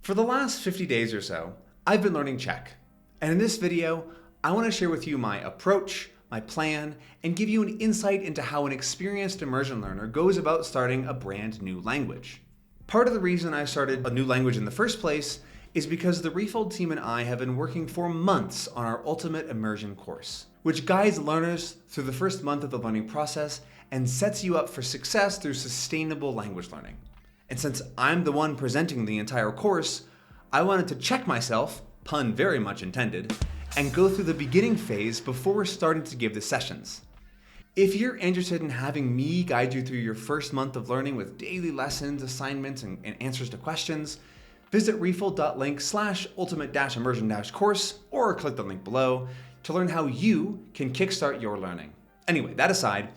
For the last 50 days or so, I've been learning Czech. And in this video, I want to share with you my approach, my plan, and give you an insight into how an experienced immersion learner goes about starting a brand new language. Part of the reason I started a new language in the first place is because the Refold team and I have been working for months on our ultimate immersion course, which guides learners through the first month of the learning process and sets you up for success through sustainable language learning. And since I'm the one presenting the entire course, I wanted to check myself, pun very much intended, and go through the beginning phase before starting to give the sessions. If you're interested in having me guide you through your first month of learning with daily lessons, assignments, and answers to questions, visit refold.link/ultimate-immersion-course or click the link below to learn how you can kickstart your learning. Anyway, that aside,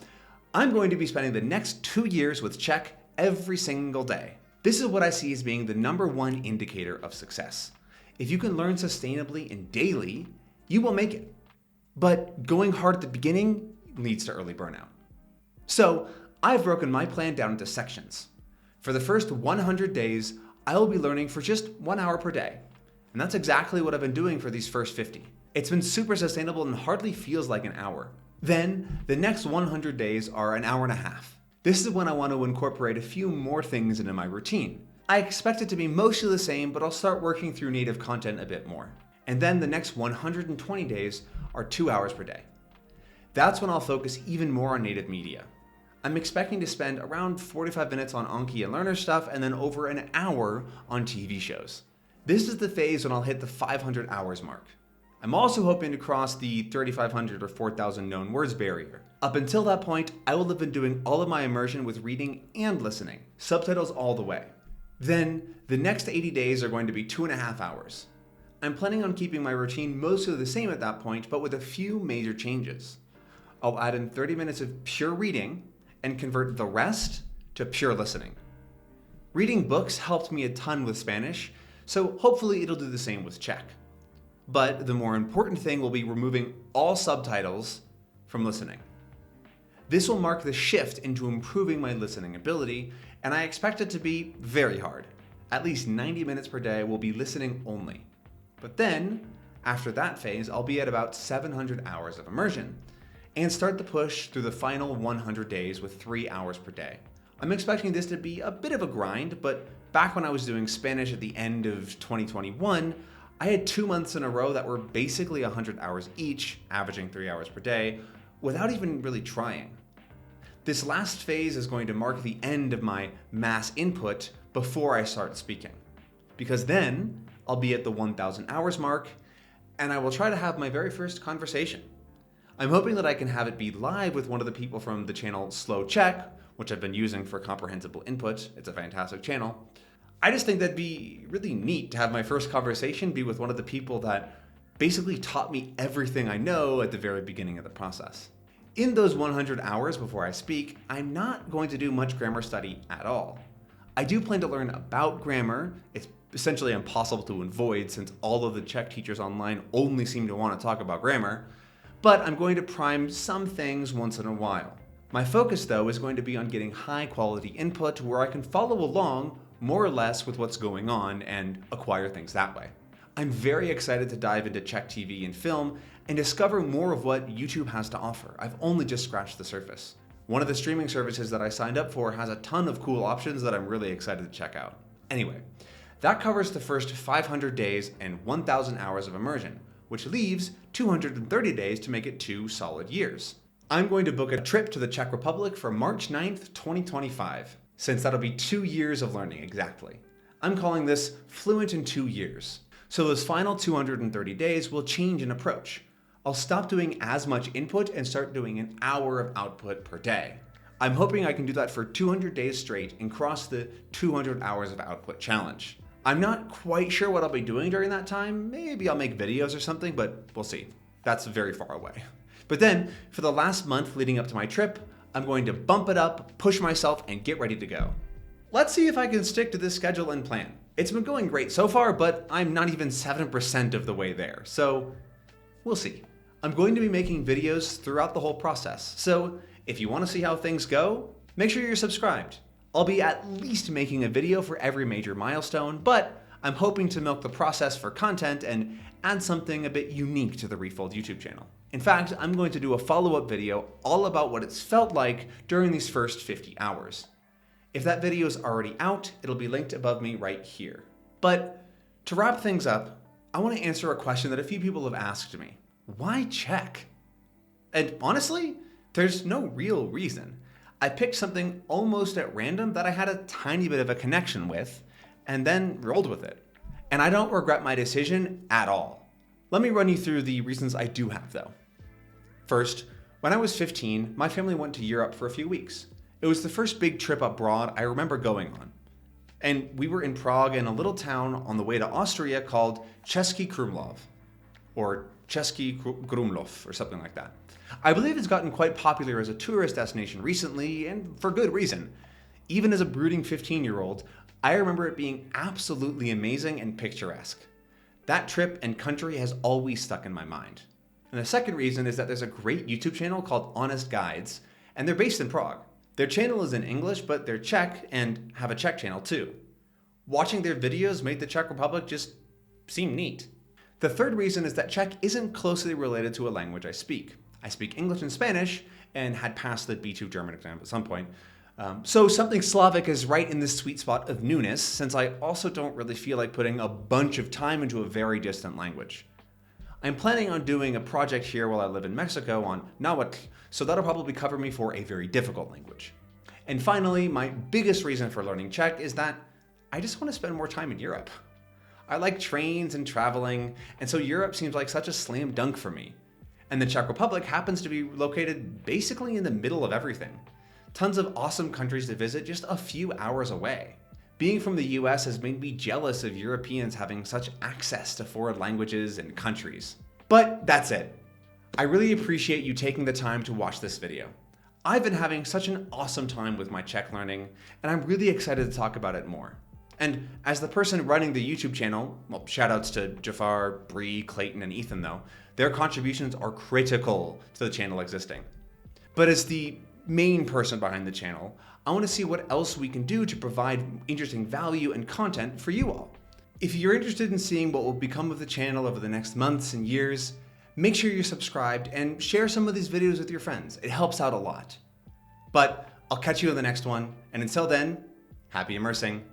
I'm going to be spending the next 2 years with Czech every single day. This is what I see as being the #1 indicator of success. If you can learn sustainably and daily, you will make it. But going hard at the beginning leads to early burnout. So I've broken my plan down into sections. For the first 100 days, I will be learning for just 1 hour per day. And that's exactly what I've been doing for these first 50. It's been super sustainable and hardly feels like an hour. Then the next 100 days are an hour and a half. This is when I want to incorporate a few more things into my routine. I expect it to be mostly the same, but I'll start working through native content a bit more. And then the next 120 days are 2 hours per day. That's when I'll focus even more on native media. I'm expecting to spend around 45 minutes on Anki and learner stuff and then over an hour on TV shows. This is the phase when I'll hit the 500 hours mark. I'm also hoping to cross the 3,500 or 4,000 known words barrier. Up until that point, I will have been doing all of my immersion with reading and listening, subtitles all the way. Then, the next 80 days are going to be 2.5 hours. I'm planning on keeping my routine mostly the same at that point, but with a few major changes. I'll add in 30 minutes of pure reading and convert the rest to pure listening. Reading books helped me a ton with Spanish, so hopefully it'll do the same with Czech. But the more important thing will be removing all subtitles from listening. This will mark the shift into improving my listening ability, and I expect it to be very hard. At least 90 minutes per day will be listening only. But then, after that phase, I'll be at about 700 hours of immersion, and start the push through the final 100 days with 3 hours per day. I'm expecting this to be a bit of a grind, but back when I was doing Spanish at the end of 2021, I had 2 months in a row that were basically 100 hours each, averaging 3 hours per day, without even really trying. This last phase is going to mark the end of my mass input before I start speaking, because then I'll be at the 1,000 hours mark, and I will try to have my very first conversation. I'm hoping that I can have it be live with one of the people from the channel Slow Czech, which I've been using for comprehensible input. It's a fantastic channel. I just think that'd be really neat to have my first conversation be with one of the people that basically taught me everything I know at the very beginning of the process. In those 100 hours before I speak, I'm not going to do much grammar study at all. I do plan to learn about grammar. It's essentially impossible to avoid since all of the Czech teachers online only seem to want to talk about grammar, but I'm going to prime some things once in a while. My focus though is going to be on getting high quality input where I can follow along more or less with what's going on and acquire things that way. I'm very excited to dive into Czech TV and film and discover more of what YouTube has to offer. I've only just scratched the surface. One of the streaming services that I signed up for has a ton of cool options that I'm really excited to check out. Anyway, that covers the first 500 days and 1,000 hours of immersion, which leaves 230 days to make it 2 solid years. I'm going to book a trip to the Czech Republic for March 9th, 2025, since that'll be 2 years of learning exactly. I'm calling this Fluent in 2 years. So those final 230 days will change in approach. I'll stop doing as much input and start doing an hour of output per day. I'm hoping I can do that for 200 days straight and cross the 200 hours of output challenge. I'm not quite sure what I'll be doing during that time. Maybe I'll make videos or something, but we'll see. That's very far away. But then, for the last month leading up to my trip, I'm going to bump it up, push myself, and get ready to go. Let's see if I can stick to this schedule and plan. It's been going great so far, but I'm not even 7% of the way there, so we'll see. I'm going to be making videos throughout the whole process, so if you want to see how things go, make sure you're subscribed. I'll be at least making a video for every major milestone, but I'm hoping to milk the process for content and add something a bit unique to the Refold YouTube channel. In fact, I'm going to do a follow-up video all about what it's felt like during these first 50 hours. If that video is already out, it'll be linked above me right here. But to wrap things up, I want to answer a question that a few people have asked me. Why Czech? And honestly, there's no real reason. I picked something almost at random that I had a tiny bit of a connection with, and then rolled with it. And I don't regret my decision at all. Let me run you through the reasons I do have, though. First, when I was 15, my family went to Europe for a few weeks. It was the first big trip abroad I remember going on. And we were in Prague in a little town on the way to Austria called Český Krumlov, or Český Krumlov, or something like that. I believe it's gotten quite popular as a tourist destination recently, and for good reason. Even as a brooding 15-year-old, I remember it being absolutely amazing and picturesque. That trip and country has always stuck in my mind. And the second reason is that there's a great YouTube channel called Honest Guides, and they're based in Prague. Their channel is in English, but they're Czech and have a Czech channel too. Watching their videos made the Czech Republic just seem neat. The third reason is that Czech isn't closely related to a language I speak. I speak English and Spanish and had passed the B2 German exam at some point. So something Slavic is right in this sweet spot of newness, since I also don't really feel like putting a bunch of time into a very distant language. I'm planning on doing a project here while I live in Mexico on Nahuatl, so that'll probably cover me for a very difficult language. And finally, my biggest reason for learning Czech is that I just want to spend more time in Europe. I like trains and traveling, and so Europe seems like such a slam dunk for me. And the Czech Republic happens to be located basically in the middle of everything. Tons of awesome countries to visit just a few hours away. Being from the US has made me jealous of Europeans having such access to foreign languages and countries. But that's it. I really appreciate you taking the time to watch this video. I've been having such an awesome time with my Czech learning, and I'm really excited to talk about it more. And as the person running the YouTube channel, well, shoutouts to Jafar, Bree, Clayton, and Ethan though, their contributions are critical to the channel existing. But as the main person behind the channel, I want to see what else we can do to provide interesting value and content for you all. If you're interested in seeing what will become of the channel over the next months and years, make sure you're subscribed and share some of these videos with your friends. It helps out a lot. But I'll catch you in the next one, and until then, happy immersing.